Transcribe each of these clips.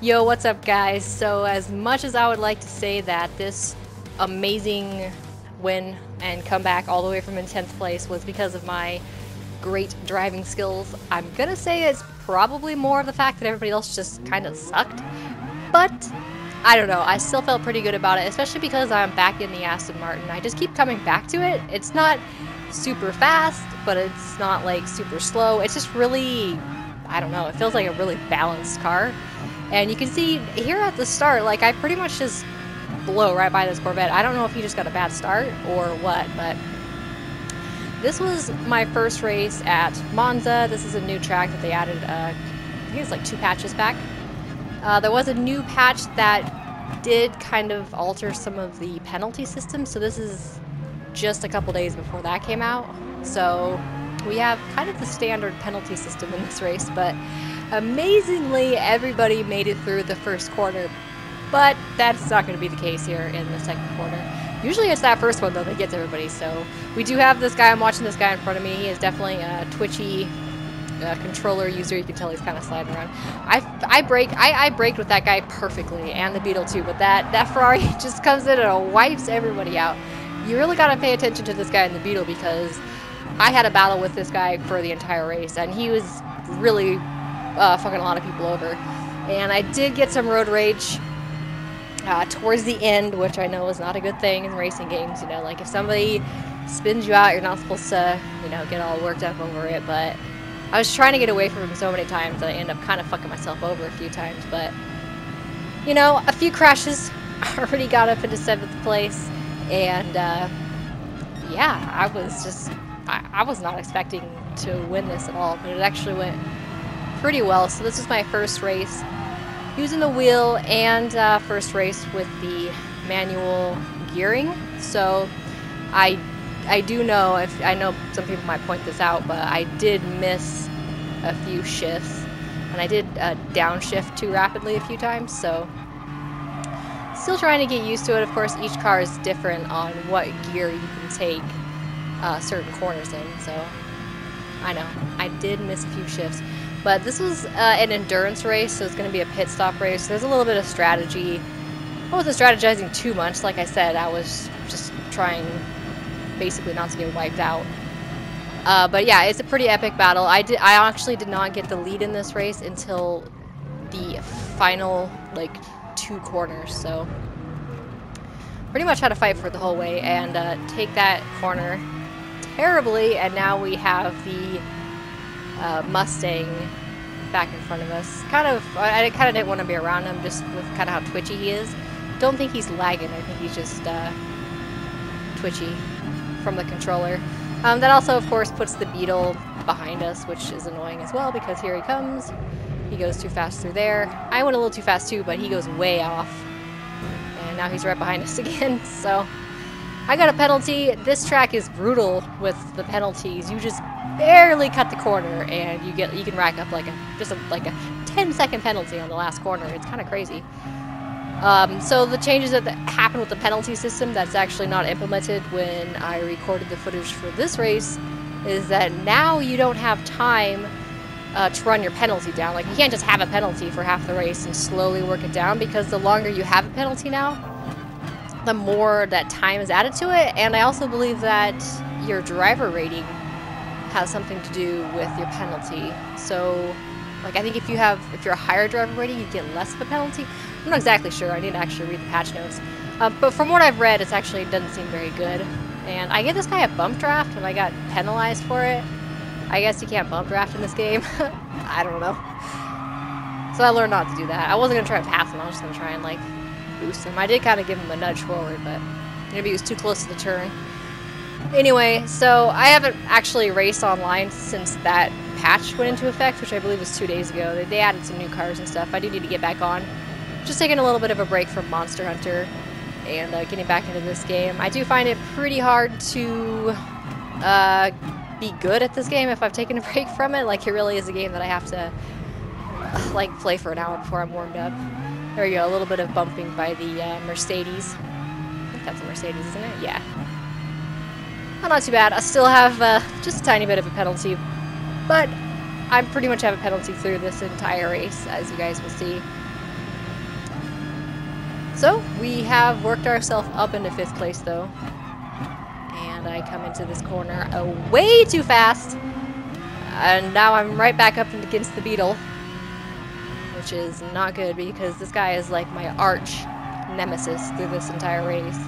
Yo, what's up guys? So as much as I would like to say that this amazing win and comeback all the way from in 10th place was because of my great driving skills, I'm gonna say it's probably more of the fact that everybody else just kind of sucked. But I don't know, I still felt pretty good about it, especially because I'm back in the Aston Martin. I just keep coming back to it. It's not super fast, but it's not like super slow. It's just really, I don't know, it feels like a really balanced car. And you can see here at the start, like I pretty much just blow right by this Corvette. I don't know if he just got a bad start or what, but this was my first race at Monza. This is a new track that they added, I think it's like 2 patches back. There was a new patch that did kind of alter some of the penalty system, so this is just a couple days before that came out. So we have kind of the standard penalty system in this race, but amazingly everybody made it through the first corner, but that's not going to be the case here in the second corner. Usually it's that first one though that gets everybody, so we do have this guy. I'm watching this guy in front of me. He is definitely a twitchy controller user. You can tell he's kind of sliding around. I braked with that guy perfectly, and the Beetle too, but that Ferrari just comes in and wipes everybody out. You really got to pay attention to this guy in the Beetle, because I had a battle with this guy for the entire race, and he was really fucking a lot of people over. And I did get some road rage towards the end, which I know is not a good thing in racing games. You know, like if somebody spins you out, you're not supposed to, you know, get all worked up over it. But I was trying to get away from him so many times that I ended up kind of fucking myself over a few times. But, you know, a few crashes. I already got up into 7th place. And, yeah, I was not expecting to win this at all, but it actually went pretty well. So this is my first race using the wheel, and first race with the manual gearing. So I do know, I know some people might point this out, but I did miss a few shifts, and I did downshift too rapidly a few times, so still trying to get used to it. Of course, each car is different on what gear you can take certain corners in, so I know I did miss a few shifts. But this was an endurance race, so it's going to be a pit stop race. There's a little bit of strategy. I wasn't strategizing too much. Like I said, I was just trying basically not to get wiped out. But yeah, it's a pretty epic battle. I actually did not get the lead in this race until the final, like, 2 corners. So pretty much had to fight for it the whole way and take that corner terribly. And now we have the Mustang back in front of us. I kind of didn't want to be around him just with kind of how twitchy he is. Don't think he's lagging. I think he's just twitchy from the controller. That also, of course, puts the Beetle behind us, which is annoying as well, because here he comes. He goes too fast through there. I went a little too fast too, but he goes way off. And now he's right behind us again. So I got a penalty. This track is brutal with the penalties. You just barely cut the corner, and you can rack up like a 10-second penalty on the last corner. It's kind of crazy. So the changes that happen with the penalty system that's actually not implemented when I recorded the footage for this race is that now you don't have time to run your penalty down. Like, you can't just have a penalty for half the race and slowly work it down, because the longer you have a penalty now, the more that time is added to it. And I also believe that your driver rating has something to do with your penalty. So, like, I think if you're a higher driver rating, you get less of a penalty. I'm not exactly sure. I need to actually read the patch notes. But from what I've read, it doesn't seem very good. And I gave this guy a bump draft, and I got penalized for it. I guess you can't bump draft in this game. I don't know. So I learned not to do that. I wasn't gonna try and pass him. I was just gonna try and, like, boost him. I did kind of give him a nudge forward, but maybe he was too close to the turn. Anyway, so I haven't actually raced online since that patch went into effect, which I believe was 2 days ago. They added some new cars and stuff. I do need to get back on. Just taking a little bit of a break from Monster Hunter and getting back into this game. I do find it pretty hard to be good at this game if I've taken a break from it. Like, it really is a game that I have to like play for an hour before I'm warmed up. There you go, a little bit of bumping by the Mercedes. I think that's a Mercedes, isn't it? Yeah. Oh, not too bad. I still have just a tiny bit of a penalty, but I pretty much have a penalty through this entire race, as you guys will see. So we have worked ourselves up into 5th place though. And I come into this corner way too fast. And now I'm right back up against the Beetle. Which is not good because this guy is like my arch nemesis through this entire race.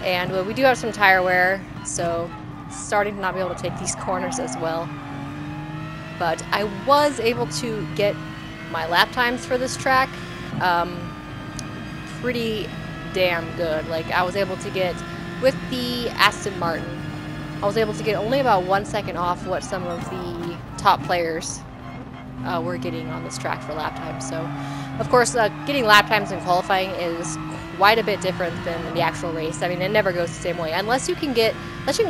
And we do have some tire wear, so starting to not be able to take these corners as well. But I was able to get my lap times for this track pretty damn good. Like, I was able to get, with the Aston Martin, I was able to get only about 1 second off what some of the top players were getting on this track for lap times. So, of course, getting lap times in qualifying is quite a bit different than the actual race. I mean, it never goes the same way. Unless you can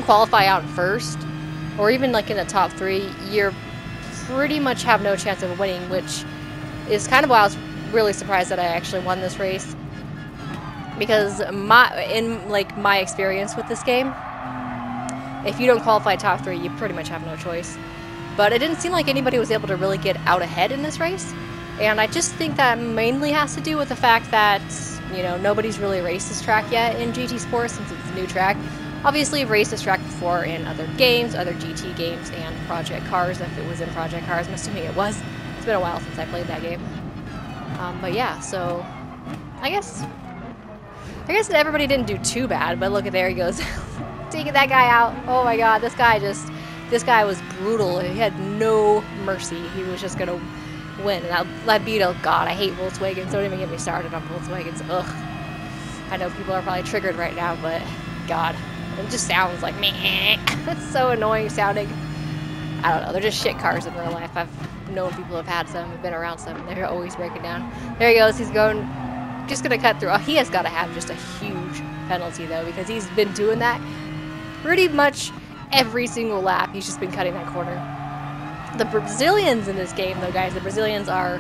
qualify out first, or even like in the top 3, you're pretty much have no chance of winning, which is kind of why I was really surprised that I actually won this race. Because in my experience with this game, if you don't qualify top 3, you pretty much have no choice. But it didn't seem like anybody was able to really get out ahead in this race. And I just think that mainly has to do with the fact that, you know, nobody's really raced this track yet in GT Sports since it's a new track. Obviously, I've raced this track before in other games, other GT games, and Project Cars, if it was in Project Cars. I'm assuming it was. It's been a while since I played that game. But yeah, so I guess that everybody didn't do too bad, but look at there he goes. Taking that guy out. Oh my god, this guy was brutal. He had no mercy. He was just gonna win. And that Beetle, god, I hate Volkswagens. Don't even get me started on Volkswagens. Ugh. I know people are probably triggered right now, but god, it just sounds like meh. It's so annoying sounding. I don't know. They're just shit cars in real life. I've known people who've had some, have been around some, and they're always breaking down. There he goes. He's going, just gonna cut through. Oh, he has got to have just a huge penalty though, because he's been doing that pretty much every single lap. He's just been cutting that corner. The Brazilians in this game, though, guys, the Brazilians are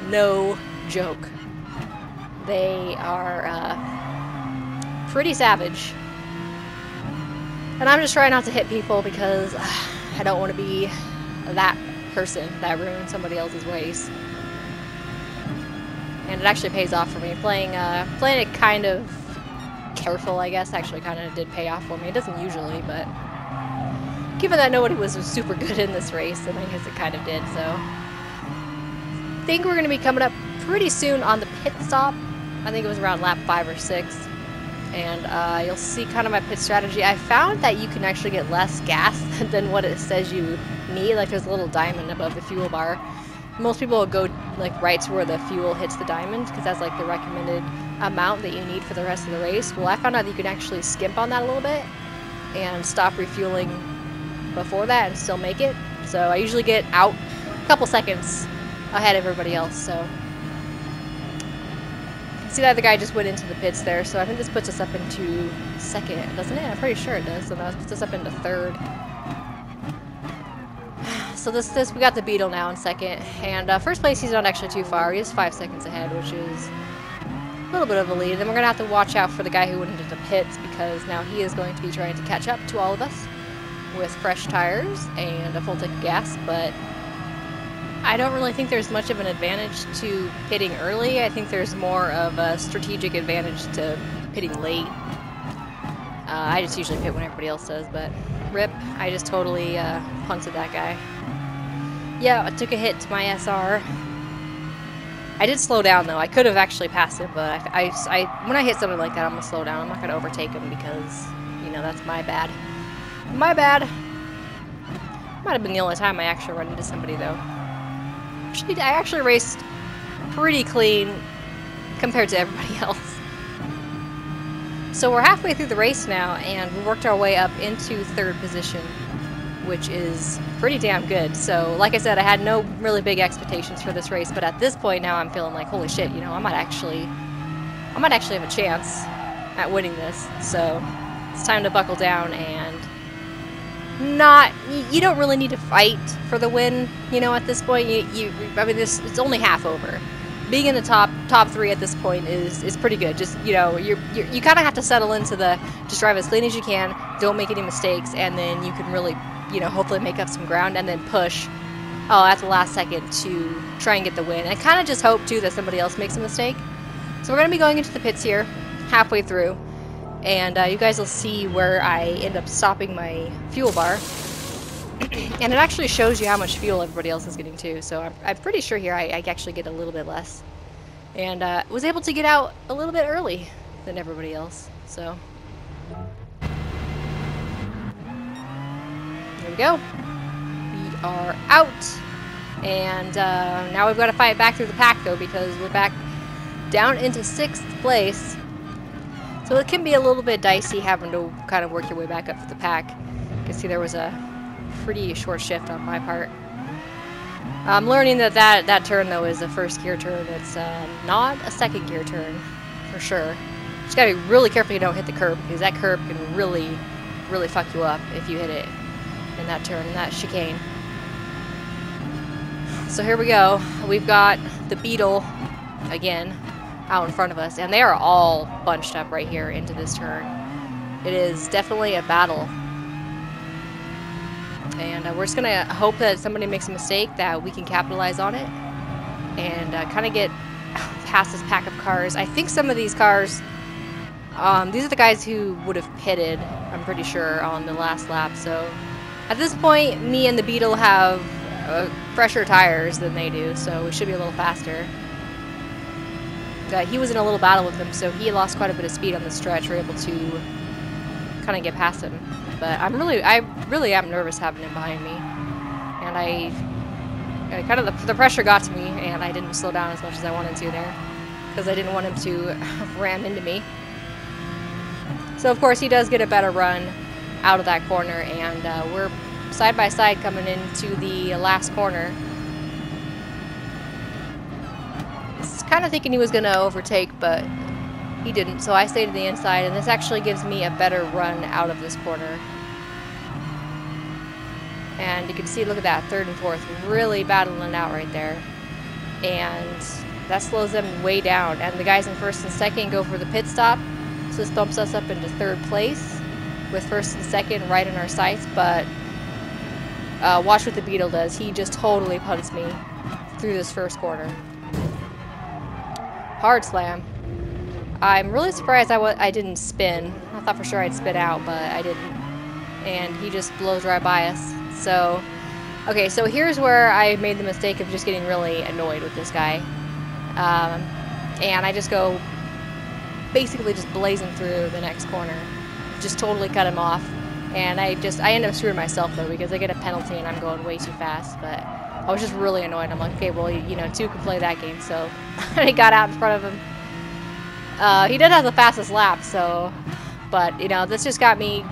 no joke. They are pretty savage. And I'm just trying not to hit people because I don't want to be that person that ruins somebody else's race. And it actually pays off for me. Playing it kind of careful, I guess, actually kind of did pay off for me. It doesn't usually, but given that nobody was super good in this race, then I guess it kind of did, so. I think we're going to be coming up pretty soon on the pit stop. I think it was around lap 5 or 6. And you'll see kind of my pit strategy. I found that you can actually get less gas than what it says you need. Like, there's a little diamond above the fuel bar. Most people will go like right to where the fuel hits the diamond because that's like the recommended amount that you need for the rest of the race. Well, I found out that you can actually skimp on that a little bit and stop refueling before that and still make it. So I usually get out a couple seconds ahead of everybody else. So see that the guy just went into the pits there. So I think this puts us up into 2nd, doesn't it? I'm pretty sure it does. So that puts us up into 3rd. So this we got the Beetle now in 2nd, and 1st place he's not actually too far. He is 5 seconds ahead, which is a little bit of a lead. Then we're gonna have to watch out for the guy who went into the pits because now he is going to be trying to catch up to all of us with fresh tires and a full tank of gas. But I don't really think there's much of an advantage to pitting early. I think there's more of a strategic advantage to pitting late. I just usually pit when everybody else does, but rip, I just totally punted that guy. Yeah, I took a hit to my SR. I did slow down though. I could have actually passed him, but when I hit something like that, I'm gonna slow down. I'm not gonna overtake him because, you know, that's my bad. My bad. Might have been the only time I actually run into somebody though. I actually raced pretty clean compared to everybody else. So we're halfway through the race now, and we worked our way up into 3rd position, which is pretty damn good. So, like I said, I had no really big expectations for this race, but at this point now I'm feeling like, holy shit, you know, I might actually have a chance at winning this. So, it's time to buckle down and you don't really need to fight for the win, you know, at this point. I mean, it's only half over. Being in the top 3 at this point is pretty good. Just, you know, you kind of have to settle into just drive as clean as you can, don't make any mistakes, and then you can really, you know, hopefully make up some ground and then push at the last second to try and get the win. And kind of just hope too that somebody else makes a mistake So we're going to be going into the pits here, halfway through, and you guys will see where I end up stopping my fuel bar. And it actually shows you how much fuel everybody else is getting too, so I'm pretty sure here I actually get a little bit less. And was able to get out a little bit early than everybody else, so. There we go. We are out. And now we've got to fight back through the pack though, because we're back down into 6th place. So it can be a little bit dicey having to kind of work your way back up to the pack. You can see there was a pretty short shift on my part. I'm learning that turn though is a 1st gear turn. It's not a 2nd gear turn for sure. Just gotta be really careful you don't hit the curb, because that curb can really fuck you up if you hit it in that turn, in that chicane. So here we go. We've got the Beetle again out in front of us, and they are all bunched up right here into this turn. It is definitely a battle. And we're just gonna hope that somebody makes a mistake that we can capitalize on it and kind of get past this pack of cars. I think some of these cars, these are the guys who would have pitted, I'm pretty sure, on the last lap. So at this point, me and the Beetle have fresher tires than they do, so we should be a little faster. He was in a little battle with them, so he lost quite a bit of speed on the stretch. We're able to kind of get past him. But I really am nervous having him behind me, and I kind of the pressure got to me, and I didn't slow down as much as I wanted to there, because I didn't want him to ram into me. So of course he does get a better run out of that corner, and we're side by side coming into the last corner. I was kind of thinking he was going to overtake, but he didn't, so I stayed to the inside, and this actually gives me a better run out of this corner. And you can see, look at that, 3rd and 4th, really battling out right there. And that slows them way down, and the guys in 1st and 2nd go for the pit stop, so this bumps us up into 3rd place with 1st and 2nd right in our sights. But watch what the Beetle does. He just totally punts me through this 1st corner. Hard slam. I'm really surprised I didn't spin. I thought for sure I'd spin out, but I didn't. And he just blows right by us. So, okay, so here's where I made the mistake of just getting really annoyed with this guy. And I just go basically just blazing through the next corner. Just totally cut him off. And I end up screwing myself though, because I get a penalty and I'm going way too fast. But I was just really annoyed. I'm like, okay, well, you know, 2 can play that game. So I got out in front of him. He did have the fastest lap, so, but, you know, this just got me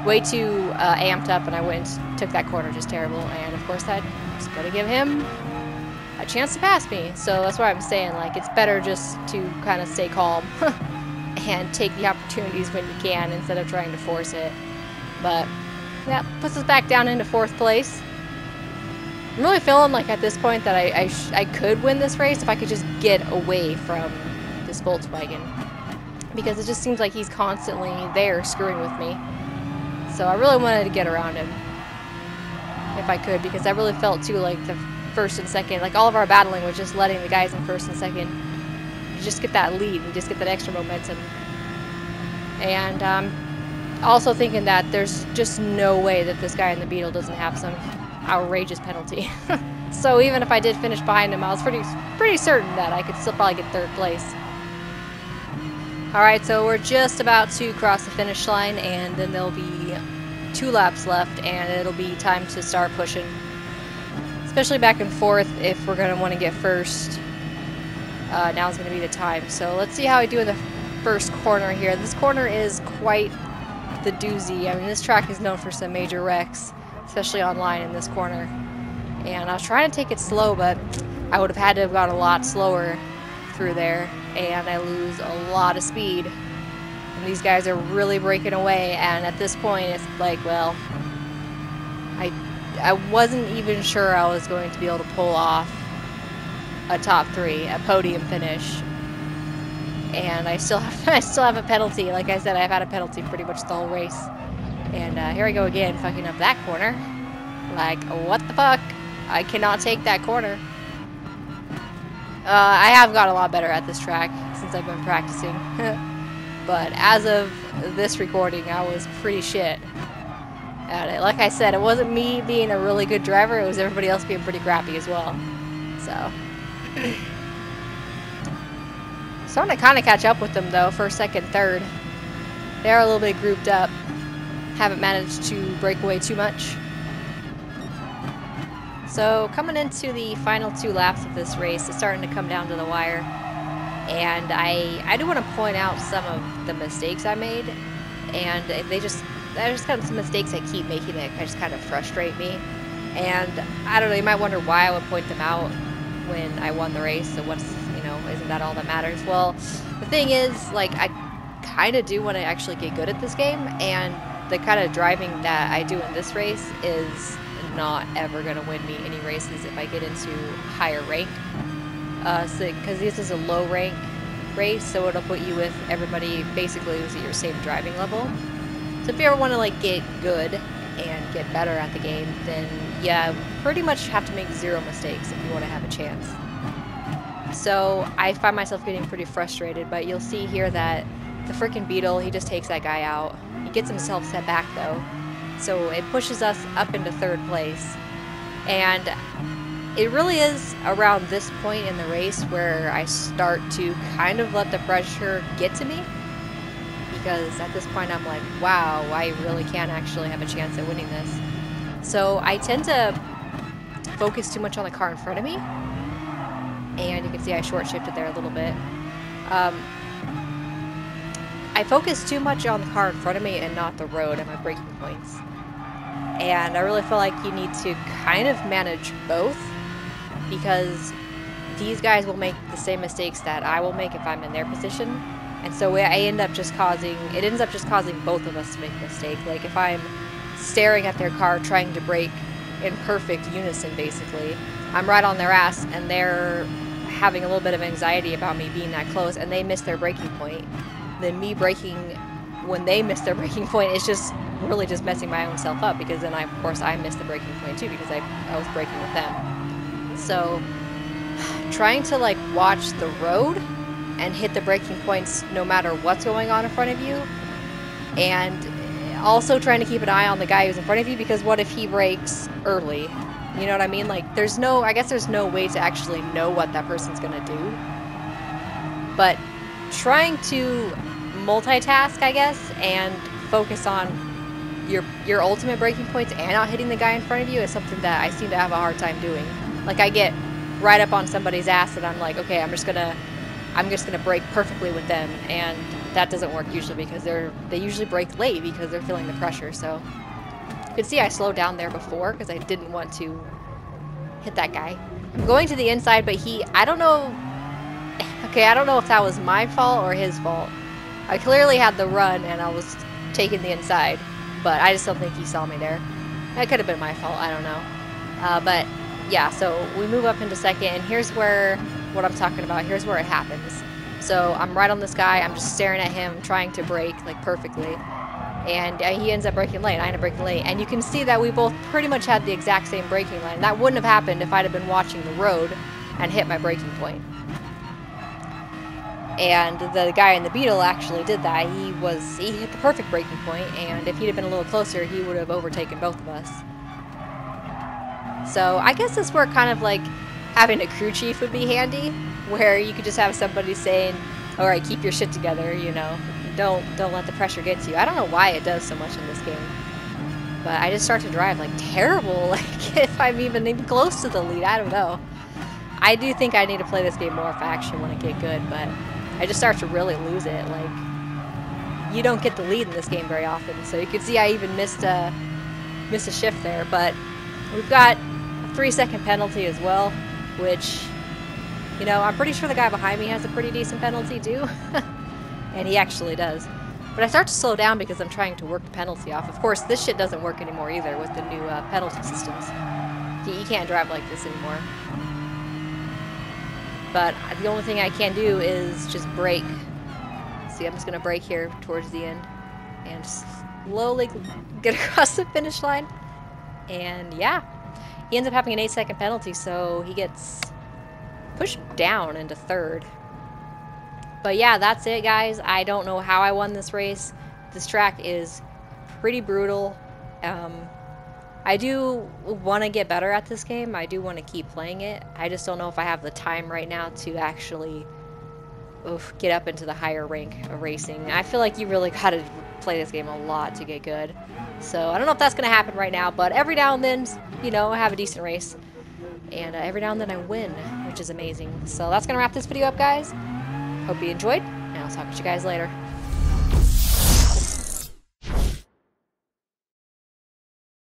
way too amped up, and I went and took that corner just terrible, and of course that was going to give him a chance to pass me. So that's why I'm saying, like, it's better just to kind of stay calm and take the opportunities when you can instead of trying to force it. But that puts us back down into 4th place. I'm really feeling like at this point that I could win this race if I could just get away from this Volkswagen, because it just seems like he's constantly there screwing with me. So I really wanted to get around him if I could, because I really felt too like the 1st and 2nd, like all of our battling was just letting the guys in 1st and 2nd just get that lead and just get that extra momentum. And also thinking that there's just no way that this guy in the Beetle doesn't have some outrageous penalty. So even if I did finish behind him, I was pretty certain that I could still probably get 3rd place. Alright, so we're just about to cross the finish line, and then there'll be 2 laps left, and it'll be time to start pushing. Especially back and forth if we're going to want to get 1st. Now's going to be the time. So let's see how I do in the 1st corner here. This corner is quite the doozy. I mean, this track is known for some major wrecks, especially online in this corner. And I was trying to take it slow, but I would have had to have gone a lot slower through there, and I lose a lot of speed. And these guys are really breaking away, and at this point it's like, well, I wasn't even sure I was going to be able to pull off a top 3, a podium finish. And I still have a penalty. Like I said, I've had a penalty pretty much the whole race. And here I go again, fucking up that corner. Like, what the fuck? I cannot take that corner. I have got a lot better at this track since I've been practicing. But as of this recording, I was pretty shit at it. Like I said, it wasn't me being a really good driver, it was everybody else being pretty crappy as well. So starting to kind of catch up with them though, first, second, third. They're a little bit grouped up. Haven't managed to break away too much. So coming into the final 2 laps of this race, it's starting to come down to the wire. And I do want to point out some of the mistakes I made. And there's just kind of some mistakes I keep making that just kind of frustrate me. And I don't know, you might wonder why I would point them out when I won the race. So what's, you know, isn't that all that matters? Well, the thing is, like, I kind of do want to actually get good at this game. And the kind of driving that I do in this race is not ever going to win me any races if I get into higher rank. Because this is a low rank race, so it'll put you with everybody basically who's at your same driving level. So if you ever want to like get good and get better at the game, then yeah, pretty much have to make 0 mistakes if you want to have a chance. So I find myself getting pretty frustrated, but you'll see here that the frickin' Beetle, he just takes that guy out. He gets himself set back though, so it pushes us up into 3rd place. And it really is around this point in the race where I start to kind of let the pressure get to me, because at this point I'm like, wow, I really can actually have a chance at winning this. So I tend to focus too much on the car in front of me, and you can see I short shifted there a little bit. I focus too much on the car in front of me and not the road and my braking points. And I really feel like you need to kind of manage both, because these guys will make the same mistakes that I will make if I'm in their position. And so it ends up just causing both of us to make a mistake. Like if I'm staring at their car trying to brake in perfect unison basically, I'm right on their ass and they're having a little bit of anxiety about me being that close and they miss their braking point. Then me braking when they miss their braking point is just really just messing my own self up, because then of course I missed the braking point too because I was braking with them. So trying to like watch the road and hit the braking points no matter what's going on in front of you, and also trying to keep an eye on the guy who's in front of you, because what if he brakes early? You know what I mean? Like I guess there's no way to actually know what that person's gonna do. But trying to multitask, I guess, and focus on your ultimate braking points and not hitting the guy in front of you is something that I seem to have a hard time doing. Like I get right up on somebody's ass and I'm like, okay, I'm just gonna brake perfectly with them, and that doesn't work usually because they usually brake late because they're feeling the pressure. So you can see I slowed down there before because I didn't want to hit that guy. I'm going to the inside, but I don't know if that was my fault or his fault. I clearly had the run and I was taking the inside, but I just don't think he saw me there. That could have been my fault, I don't know. But yeah, so we move up into second, and here's where what I'm talking about, here's where it happens. So I'm right on this guy, I'm just staring at him, trying to brake like perfectly, and he ends up braking late, I end up braking late, and you can see that we both pretty much had the exact same braking line. That wouldn't have happened if I'd have been watching the road and hit my braking point. And the guy in the Beetle actually did that. He hit the perfect braking point, and if he'd have been a little closer, he would have overtaken both of us. So I guess that's where kind of like having a crew chief would be handy, where you could just have somebody saying, all right, keep your shit together, you know, don't let the pressure get to you. I don't know why it does so much in this game, but I just start to drive like terrible, like if I'm even close to the lead, I don't know. I do think I need to play this game more if I actually want to get good, but I just start to really lose it. Like, you don't get the lead in this game very often, so you can see I even missed a shift there, but we've got a 3-second penalty as well, which, you know, I'm pretty sure the guy behind me has a pretty decent penalty too, and he actually does. But I start to slow down because I'm trying to work the penalty off. Of course, this shit doesn't work anymore either with the new penalty systems. You can't drive like this anymore. But the only thing I can do is just brake. See, I'm just going to brake here towards the end and slowly get across the finish line. And yeah, he ends up having an 8-second penalty, so he gets pushed down into third. But yeah, that's it, guys. I don't know how I won this race. This track is pretty brutal. I do want to get better at this game. I do want to keep playing it. I just don't know if I have the time right now to actually get up into the higher rank of racing. I feel like you really got to play this game a lot to get good. So I don't know if that's going to happen right now, but every now and then, you know, I have a decent race. And every now and then I win, which is amazing. So that's going to wrap this video up, guys. Hope you enjoyed, and I'll talk to you guys later.